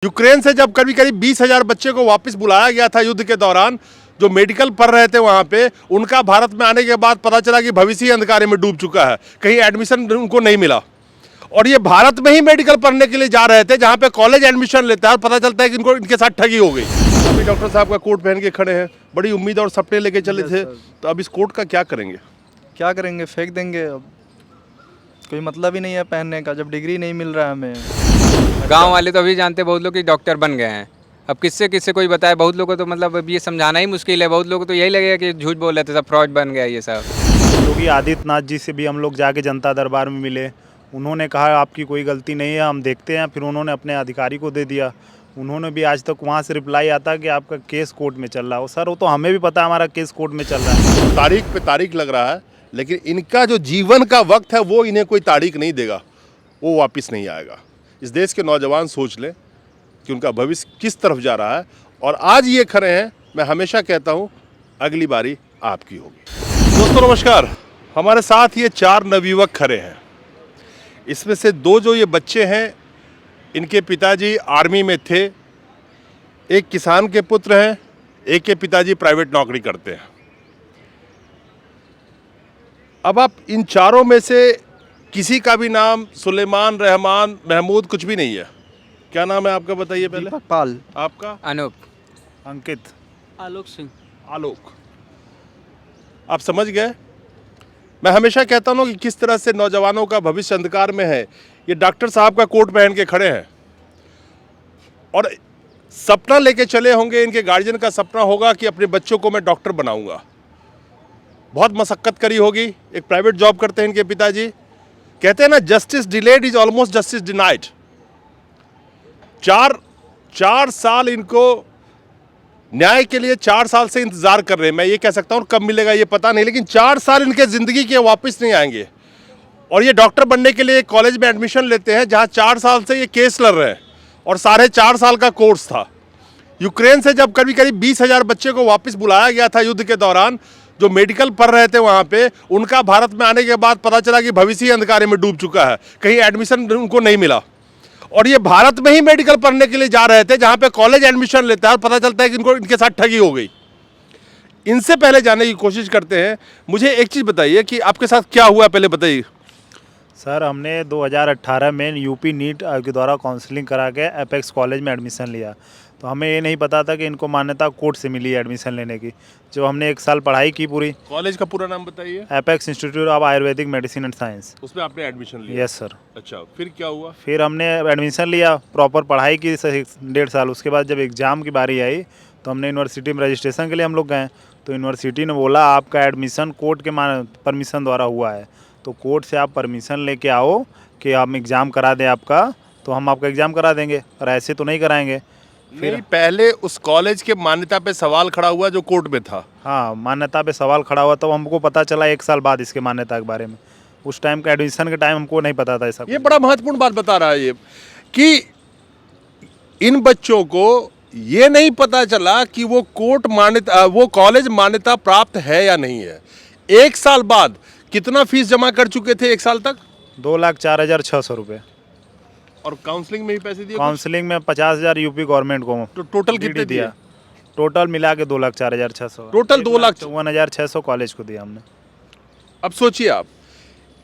Ukraine से जब करीब करीब 20,000 बच्चे को वापस बुलाया गया था युद्ध के दौरान, जो मेडिकल पढ़ रहे थे वहां पे, उनका भारत में आने के बाद पता चला कि भविष्य ही अंधकार में डूब चुका है। कहीं एडमिशन उनको नहीं मिला और ये भारत में ही मेडिकल पढ़ने के लिए जा रहे थे, जहां पे कॉलेज एडमिशन लेता है और पता चलता है कि इनको इनके साथ ठगी हो गई। अभी डॉक्टर साहब का कोट पहन के खड़े हैं, बड़ी उम्मीद और सपने लेके चले थे, तो अब इस कोट का क्या करेंगे? क्या करेंगे, फेंक देंगे। अब कोई मतलब ही नहीं है पहनने का जब डिग्री नहीं मिल रहा है हमें। गांव वाले तो अभी जानते, बहुत लोग कि डॉक्टर बन गए हैं। अब किससे किससे कोई बताए, बहुत लोगों को तो मतलब अब ये समझाना ही मुश्किल है। बहुत लोगों को तो यही लगेगा कि झूठ बोल रहे थे, सब फ्रॉड बन गया ये सब। योगी आदित्यनाथ जी से भी हम लोग जाके जनता दरबार में मिले, उन्होंने कहा आपकी कोई गलती नहीं है, हम देखते हैं। फिर उन्होंने अपने अधिकारी को दे दिया, उन्होंने भी आज तक वहाँ से रिप्लाई आता कि आपका केस कोर्ट में चल रहा हो। सर वो तो हमें भी पता है हमारा केस कोर्ट में चल रहा है। तारीख पे तारीख लग रहा है, लेकिन इनका जो जीवन का वक्त है वो इन्हें कोई तारीख नहीं देगा, वो वापस नहीं आएगा। इस देश के नौजवान सोच लें कि उनका भविष्य किस तरफ जा रहा है, और आज ये खड़े हैं। मैं हमेशा कहता हूँ अगली बारी आपकी होगी। दोस्तों नमस्कार, हमारे साथ ये 4 नवयुवक खड़े हैं। इसमें से 2 जो ये बच्चे हैं, इनके पिताजी आर्मी में थे। एक किसान के पुत्र हैं, एक के पिताजी प्राइवेट नौकरी करते हैं। अब आप इन चारों में से किसी का भी नाम सुलेमान, रहमान, महमूद कुछ भी नहीं है। क्या नाम है आपका, बताइए पहले। दीपक पाल। आपका? अनूप। अंकित। आलोक सिंह। आलोक। आप समझ गए। मैं हमेशा कहता हूँ कि किस तरह से नौजवानों का भविष्य अंधकार में है। ये डॉक्टर साहब का कोट पहन के खड़े हैं और सपना लेके चले होंगे। इनके गार्जियन का सपना होगा कि अपने बच्चों को मैं डॉक्टर बनाऊंगा। बहुत मशक्कत करी होगी। एक प्राइवेट जॉब करते हैं इनके पिताजी। कहते हैं ना, justice delayed is almost justice denied. 4 साल इनको न्याय के लिए 4 साल से इंतजार कर रहे हैं। मैं ये कह सकता हूँ कब मिलेगा ये पता नहीं, लेकिन 4 साल इनके ज़िंदगी के वापस नहीं आएंगे। और ये डॉक्टर बनने के लिए कॉलेज में एडमिशन लेते हैं, जहाँ 4 साल से ये केस लड़ रहे हैं और 4.5 साल का कोर्स था। यूक्रेन से जब करीब करीब 20,000 बच्चे को वापस बुलाया गया था युद्ध के दौरान, जो मेडिकल पढ़ रहे थे वहाँ पे, उनका भारत में आने के बाद पता चला कि भविष्य ही अंधकार में डूब चुका है। कहीं एडमिशन उनको नहीं मिला और ये भारत में ही मेडिकल पढ़ने के लिए जा रहे थे, जहाँ पे कॉलेज एडमिशन लेता है और पता चलता है कि इनके साथ ठगी हो गई। इनसे पहले जानने की कोशिश करते हैं। मुझे एक चीज़ बताइए कि आपके साथ क्या हुआ, पहले बताइए। सर हमने 2018 में यूपी नीट के द्वारा काउंसलिंग करा के एपेक्स कॉलेज में एडमिशन लिया। तो हमें ये नहीं पता था कि इनको मान्यता कोर्ट से मिली है एडमिशन लेने की। जो हमने 1 साल पढ़ाई की पूरी। कॉलेज का पूरा नाम बताइए। Apex institute of Ayurvedic medicine and science. उसमें आपने एडमिशन लिया? Yes sir. अच्छा, फिर क्या हुआ? फिर हमने एडमिशन लिया, प्रॉपर पढ़ाई की 1.5 साल। उसके बाद जब एग्ज़ाम की बारी आई तो हमने यूनिवर्सिटी में रजिस्ट्रेशन के लिए हम लोग गए, तो यूनिवर्सिटी ने बोला आपका एडमिशन कोर्ट के परमिशन द्वारा हुआ है, तो कोर्ट से आप परमिशन लेके आओ कि हम एग्ज़ाम करा दें आपका, तो हम आपका एग्ज़ाम करा देंगे, और ऐसे तो नहीं कराएंगे। फिर पहले उस कॉलेज के मान्यता पे सवाल खड़ा हुआ जो कोर्ट में था। हाँ, मान्यता पे सवाल खड़ा हुआ, तो हमको पता चला 1 साल बाद इसके मान्यता के बारे में। उस टाइम का एडमिशन के टाइम हमको नहीं पता था ऐसा। ये बड़ा महत्वपूर्ण बात बता रहा है ये, कि इन बच्चों को ये नहीं पता चला कि वो वो कॉलेज मान्यता प्राप्त है या नहीं है। 1 साल बाद कितना फीस जमा कर चुके थे 1 साल तक? 2,04,600 रुपये। और काउंसलिंग में भी पैसे दिए? काउंसलिंग में 50,000 यूपी गवर्नमेंट को। तो टोटल कितने दिया? टोटल मिला के 2,04,600। टोटल 2,54,600 कॉलेज को दिया हमने। अब सोचिए आप,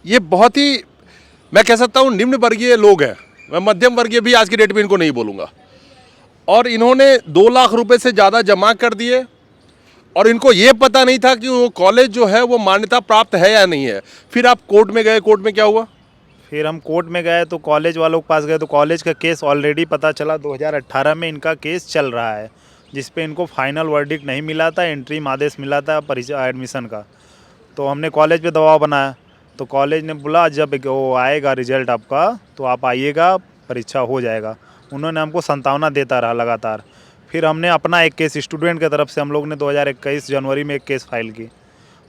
ये बहुत ही, मैं कह सकता हूँ निम्न वर्गीय लोग हैं। मैं मध्यम वर्गीय भी आज की डेट में इनको नहीं बोलूँगा। और इन्होंने 2 लाख रुपए से ज़्यादा जमा कर दिए और इनको ये पता नहीं था कि वो कॉलेज जो है वो मान्यता प्राप्त है या नहीं है। फिर आप कोर्ट में गए, कोर्ट में क्या हुआ? फिर हम कोर्ट में गए तो कॉलेज वालों के पास गए, तो कॉलेज का केस ऑलरेडी पता चला 2018 में इनका केस चल रहा है, जिस पे इनको फाइनल वर्डिक्ट नहीं मिला था, एंट्रीम आदेश मिला था एडमिशन का। तो हमने कॉलेज पे दबाव बनाया, तो कॉलेज ने बोला जब वो आएगा रिजल्ट आपका तो आप आइएगा, परीक्षा हो जाएगा। उन्होंने हमको संतावना देता रहा लगातार। फिर हमने अपना एक केस स्टूडेंट की तरफ से हम लोग ने 2021 जनवरी में एक केस फाइल की,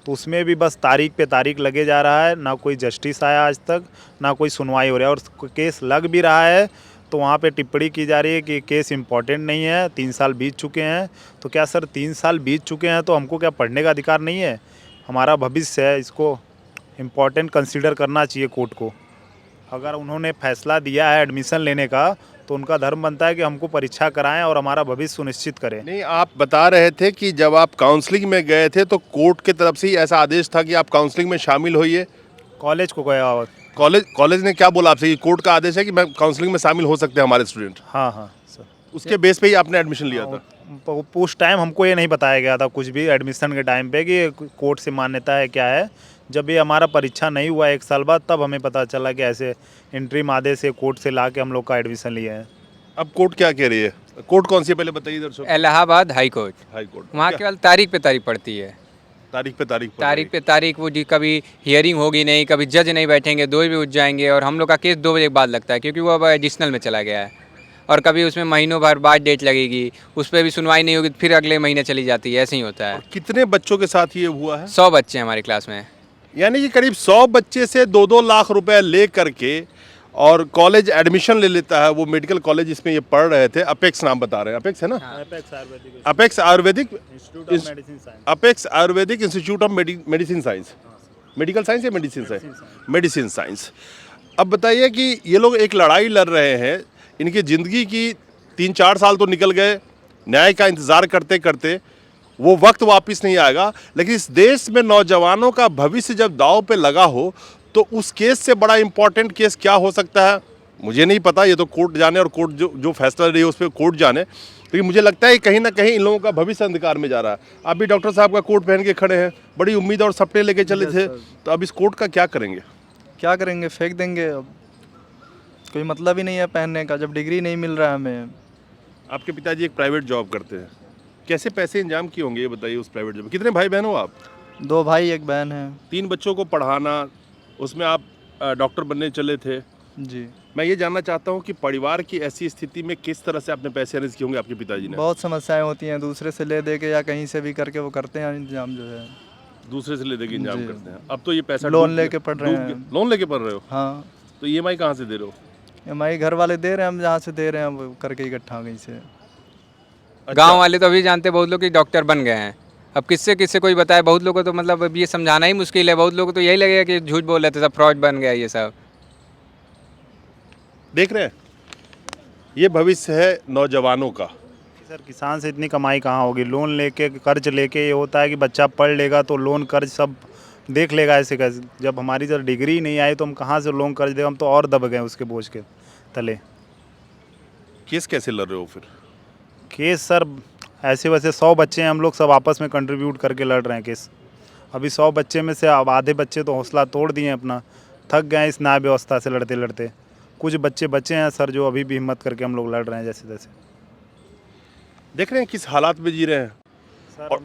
तो उसमें भी बस तारीख पे तारीख लगे जा रहा है, ना कोई जस्टिस आया आज तक, ना कोई सुनवाई हो रही है। और केस लग भी रहा है तो वहाँ पे टिप्पणी की जा रही है कि केस इम्पॉर्टेंट नहीं है, 3 साल बीत चुके हैं। तो क्या सर 3 साल बीत चुके हैं तो हमको क्या पढ़ने का अधिकार नहीं है? हमारा भविष्य है, इसको इम्पॉर्टेंट कंसीडर करना चाहिए कोर्ट को। अगर उन्होंने फैसला दिया है एडमिशन लेने का तो उनका धर्म बनता है कि हमको परीक्षा कराएं और हमारा भविष्य सुनिश्चित करें। नहीं, आप बता रहे थे कि जब आप काउंसलिंग में गए थे तो कोर्ट की तरफ से ही ऐसा आदेश था कि आप काउंसलिंग में शामिल होइए। कॉलेज को गया हुआ। कॉलेज ने क्या बोला आपसे कि कोर्ट का आदेश है कि मैं काउंसलिंग में शामिल हो सकते हैं हमारे स्टूडेंट? हाँ हाँ सर। उसके बेस पे ही आपने एडमिशन लिया था? उस टाइम हमको ये नहीं बताया गया था कुछ भी एडमिशन के टाइम पे कि कोर्ट से मान्यता है क्या है। जब ये हमारा परीक्षा नहीं हुआ 1 साल बाद, तब हमें पता चला कि ऐसे इंट्रीम आदेश से कोर्ट से ला के हम लोग का एडमिशन लिया है। अब कोर्ट क्या कह रही है? कोर्ट कौन सी है पहले बताइए दर्शक। Allahabad high court. High court. वहाँ क्या? केवल तारीख पे तारीख पड़ती है, तारीख पे तारीख पड़ तारीख रही पे तारीख। वो जी कभी हियरिंग होगी नहीं, कभी जज नहीं बैठेंगे, 2 बजे उठ जाएंगे और हम लोग का केस 2 बजे के बाद लगता है क्योंकि वो अब एडिशनल में चला गया है। और कभी उसमें महीनों भर बाद डेट लगेगी, उस पर भी सुनवाई नहीं होगी, फिर अगले महीने चली जाती है, ऐसे ही होता है। है। कितने बच्चों के साथ ये हुआ है? 100 बच्चे हैं हमारी क्लास में। यानी कि करीब 100 बच्चे से 2-2 लाख रुपए ले करके और कॉलेज एडमिशन ले लेता है। वो मेडिकल कॉलेज जिसमें ये पढ़ रहे थे, अपेक्स नाम बता रहे हैं, अपेक्स है ना? Apex Ayurvedic apex Ayurvedic institute of medicine science, medical science या मेडिसिन साइंस? Medicine science. अब बताइए कि ये लोग एक लड़ाई लड़ रहे हैं, इनकी ज़िंदगी की 3-4 साल तो निकल गए, न्याय का इंतज़ार करते करते। वो वक्त वापस नहीं आएगा, लेकिन इस देश में नौजवानों का भविष्य जब दांव पे लगा हो तो उस केस से बड़ा इंपॉर्टेंट केस क्या हो सकता है मुझे नहीं पता। ये तो कोर्ट जाने और कोर्ट जो फैसला रही है उस पर कोर्ट जाने। लेकिन मुझे लगता है कि कहीं ना कहीं इन लोगों का भविष्य अंधकार में जा रहा है। आप भी डॉक्टर साहब का कोट पहन के खड़े हैं, बड़ी उम्मीद और सपने लेके चले थे, तो अब इस कोट का क्या करेंगे? क्या करेंगे, फेंक देंगे। अब कोई मतलब ही नहीं है पहनने का जब डिग्री नहीं मिल रहा है हमें। आपके पिताजी एक प्राइवेट जॉब करते हैं, कैसे पैसे इंतजाम किए होंगे ये बताइए उस प्राइवेट जॉब? कितने भाई बहन हो आप? 2 भाई 1 बहन है। 3 बच्चों को पढ़ाना, उसमें आप डॉक्टर बनने चले थे। जी। मैं ये जानना चाहता हूँ कि परिवार की ऐसी स्थिति में किस तरह से आपने पैसे अरेंज किए होंगे आपके पिताजी ने? बहुत समस्याएं होती हैं, दूसरे से ले दे के या कहीं से भी करके वो करते हैं इंतजाम जो है। दूसरे से ले दे के इंतजाम जी। करते हैं। अब तो ये पैसा लोन डूब लेके गया- पढ़ रहे डूब हैं। गया। लोन लेके पढ़ रहे हो? हाँ। तो ईएमआई कहाँ से दे रहे हो? हमारे घर वाले दे रहे हैं, हम जहाँ से दे रहे हैं वो करके इकट्ठा कहीं से। गांव वाले तो अभी जानते, बहुत लोग कि डॉक्टर बन गए हैं। अब किससे किससे कोई बताए, बहुत लोगों को तो मतलब अब ये समझाना ही मुश्किल है। बहुत लोगों को तो यही लगेगा कि झूठ बोल रहे थे, सब फ्रॉड बन गया ये सब। देख रहे हैं, ये भविष्य है नौजवानों का। सर किसान से इतनी कमाई कहाँ होगी? लोन लेके कर्ज लेके ये होता है कि बच्चा पढ़ लेगा तो लोन कर्ज सब देख लेगा ऐसे कैसे। जब हमारी जब डिग्री नहीं आई तो हम कहाँ से लोन कर्ज देगा? हम तो और दब गए उसके बोझ के तले। केस कैसे लड़ रहे हो फिर? केस सर ऐसे वैसे 100 बच्चे हैं, हम लोग सब आपस में कंट्रीब्यूट करके लड़ रहे हैं केस। अभी 100 बच्चे में से अब आधे बच्चे तो हौसला तोड़ दिए अपना, थक गए इस न्याय व्यवस्था से लड़ते लड़ते। कुछ बच्चे बचे हैं सर जो अभी भी हिम्मत करके हम लोग लड़ रहे हैं जैसे तैसे। देख रहे हैं किस हालात में जी रहे हैं। सर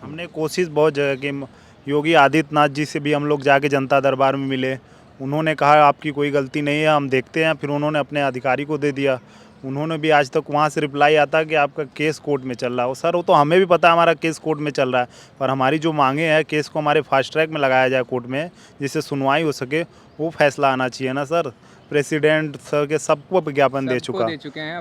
हमने कोशिश बहुत जगह की, योगी आदित्यनाथ जी से भी हम लोग जाके जनता दरबार में मिले। उन्होंने कहा आपकी कोई गलती नहीं है, हम देखते हैं। फिर उन्होंने अपने अधिकारी को दे दिया। उन्होंने भी आज तक वहाँ से रिप्लाई आता कि आपका केस कोर्ट में चल रहा है। सर वो तो हमें भी पता है हमारा केस कोर्ट में चल रहा है, पर हमारी जो मांगे हैं केस को हमारे फास्ट ट्रैक में लगाया जाए कोर्ट में, जिससे सुनवाई हो सके, वो फैसला आना चाहिए ना सर। प्रेसिडेंट सर के सबको विज्ञापन दे चुका,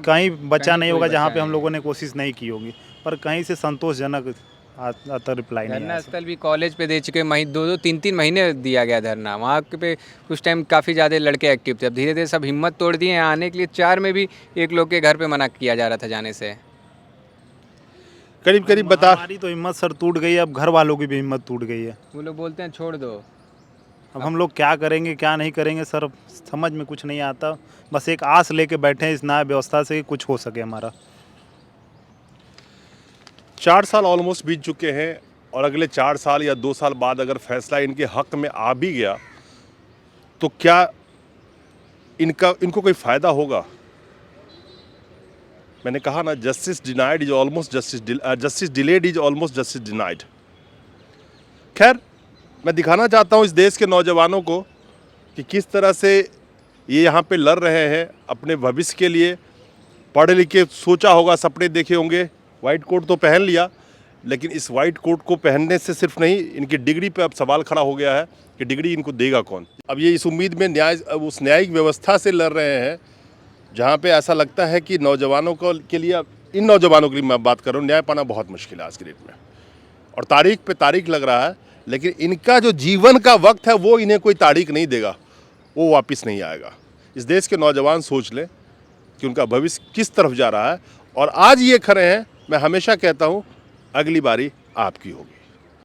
कहीं बचा नहीं होगा जहाँ पे हम लोगों ने कोशिश नहीं की होगी, पर कहीं से संतोषजनक आता रिप्लाई नहीं धरना आया। स्थल भी कॉलेज पे दे चुके, 2-2, 3-3 महीने दिया गया धरना। वहाँ पे कुछ टाइम काफ़ी ज़्यादा लड़के एक्टिव थे। अब धीरे धीरे सब हिम्मत तोड़ दिए हैं आने के लिए। 4 में भी एक लोग के घर पे मना किया जा रहा था जाने से। करीब करीब बता। हमारी तो हिम्मत सर टूट गई है, अब घर वालों की भी हिम्मत टूट गई है। वो लोग बोलते हैं छोड़ दो। अब हम लोग क्या करेंगे क्या नहीं करेंगे सर, समझ में कुछ नहीं आता। बस एक आस लेके बैठे हैं इस न्याय व्यवस्था से कि कुछ हो सके हमारा। 4 साल ऑलमोस्ट बीत चुके हैं और अगले 4 साल या 2 साल बाद अगर फैसला इनके हक में आ भी गया तो क्या इनको कोई फ़ायदा होगा? मैंने कहा ना, justice denied is almost justice delayed is almost justice denied. खैर, मैं दिखाना चाहता हूँ इस देश के नौजवानों को कि किस तरह से ये यहाँ पे लड़ रहे हैं अपने भविष्य के लिए। पढ़े लिखे, सोचा होगा, सपने देखे होंगे। वाइट कोट तो पहन लिया, लेकिन इस वाइट कोट को पहनने से सिर्फ नहीं, इनकी डिग्री पे अब सवाल खड़ा हो गया है कि डिग्री इनको देगा कौन। अब ये इस उम्मीद में उस न्यायिक व्यवस्था से लड़ रहे हैं जहाँ पे ऐसा लगता है कि नौजवानों को के लिए, इन नौजवानों के लिए मैं बात कर रहा हूँ, न्याय पाना बहुत मुश्किल है आज की डेट में। और तारीख पे तारीख लग रहा है, लेकिन इनका जो जीवन का वक्त है वो इन्हें कोई तारीख नहीं देगा, वो वापस नहीं आएगा। इस देश के नौजवान सोच लें कि उनका भविष्य किस तरफ जा रहा है। और आज ये खड़े हैं, मैं हमेशा कहता हूँ अगली बारी आपकी होगी।